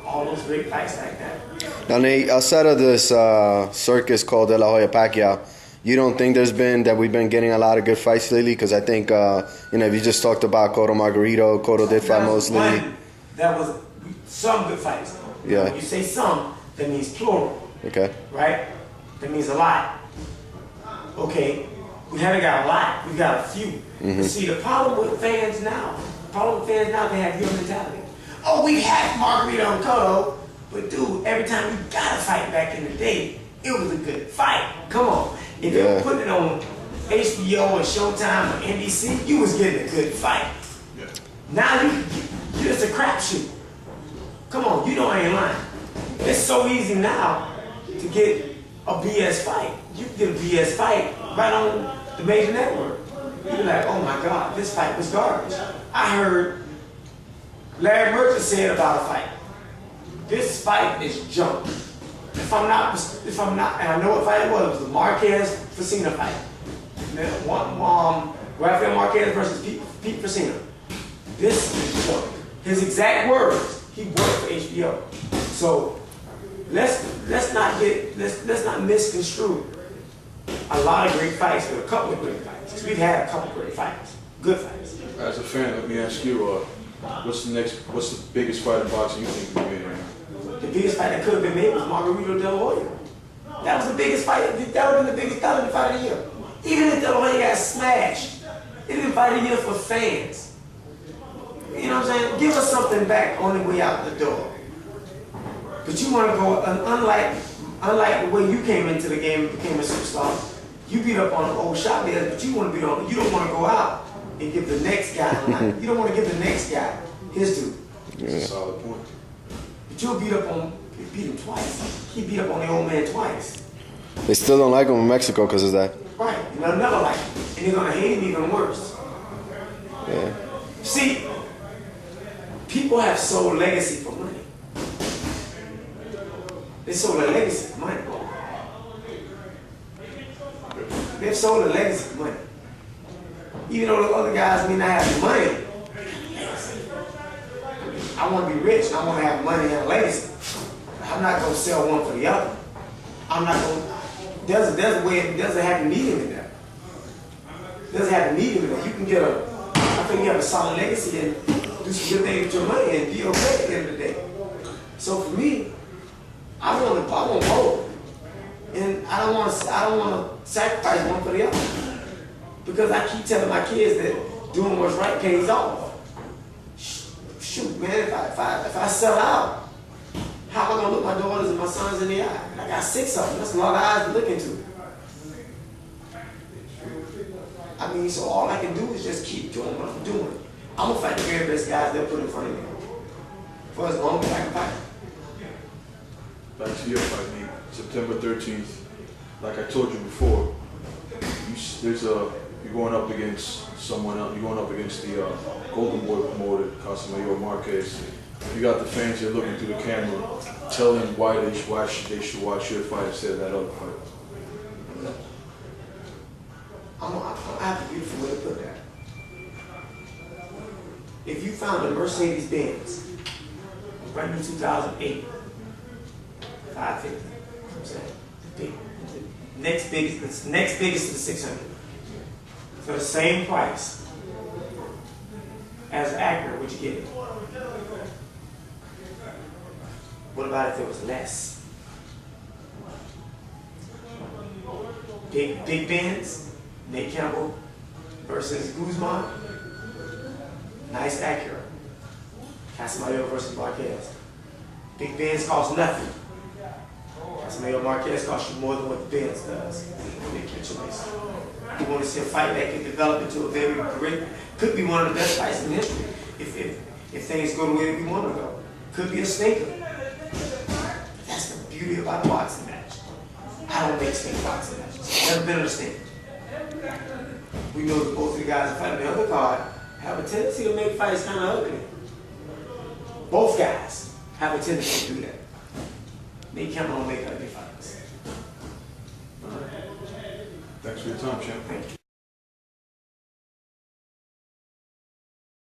All those great fights like that. Now, Nate, outside of this circus called De La Hoya Pacquiao, you don't think we've been getting a lot of good fights lately? Because I think, if you just talked about Cotto Margarito, Cotto did fight mostly. That was some good fights. Yeah. When you say some, that means plural. Okay. Right? That means a lot. Okay. We haven't got a lot. We got a few. Mm-hmm. But see, the problem with fans now, they have your mentality. Oh, we had Margarito and Cotto, but dude, every time you got a fight back in the day, it was a good fight. Come on. If you were putting it on HBO or Showtime or NBC, you was getting a good fight. Yeah. Now you're just a crapshoot. Come on, you know I ain't lying. It's so easy now to get a BS fight. You can get a BS fight right on the major network. You be like, oh my God, this fight was garbage. I heard Larry Merchant said about a fight, this fight is junk. If I'm not, and I know what fight it was the Marquez-Facina fight. Rafael Marquez versus Pete Facina. This is junk. His exact words, he worked for HBO. So let's not misconstrue a lot of great fights with a couple of great fights. Because we've had a couple of great fights, good fights. As a fan, let me ask you, what's the biggest fight in boxing you think we made right now? The biggest fight that could have been made was Margarito De La Hoya. That was the biggest fight. That would have been the biggest fight of the year. Even if De La Hoya got smashed, it would have been fight of the year for fans. You know what I'm saying? Give us something back on the way out the door. But you want to go, unlike the way you came into the game and became a superstar, you beat up on the old shot leaders, but you don't want to go out and give the next guy, you don't want to give the next guy his due. That's a solid point. But you'll beat him twice. He beat up on the old man twice. They still don't like him in Mexico because of that. Right, and they'll never like him. And they're going to hate him even worse. Yeah. See, people have sold legacy for money. They sold a legacy for money. They've sold a legacy for money. Even though the other guys may not have the money, I want to be rich and I want to have money and a legacy. I'm not going to sell one for the other. I'm not going to. There's a way, there's a happy medium in there. There's a happy medium in there. You can get I think you have a solid legacy and do some good things with your money and be okay at the end of the day. So for me, I want both. And I don't want to sacrifice one for the other. Because I keep telling my kids that doing what's right pays off. Shoot, man, if I sell out, how am I going to look my daughters and my sons in the eye? And I got 6 of them. That's a lot of eyes to look into. I mean, so all I can do is just keep doing what I'm doing. I'm going to fight the very best guys they'll put in front of me for as long as I can fight. Back to your fight, Nate. September 13th. Like I told you before, you're going up against someone else. You're going up against the Golden Boy promoter, Casamigos Marquez. You got the fans here looking through the camera, telling them why they should watch your fight instead of that other fight. I have a beautiful way to put that. If you found a Mercedes-Benz, brand new 2008, 550, I'm saying, next biggest is the 600. For the same price as Acura, would you get it? What about if it was less? Big Benz, Nate Campbell versus Guzman. Nice Acura. Casamigos versus Marquez. Big Benz costs nothing. Casamigos Marquez costs you more than what the Benz does. Make your choice. You want to see a fight that could develop into a very great, could be one of the best fights in history if things go the way that we want to go. Could be a stinker. That's the beauty about a boxing match. I don't make stink boxing matches. Never been in a stink. We know that both of the guys that fight on the other card have a tendency to make fights kind of ugly. Both guys have a tendency to do that. Nate Campbell don't make ugly fights. Thanks for your time, champ. Thank you.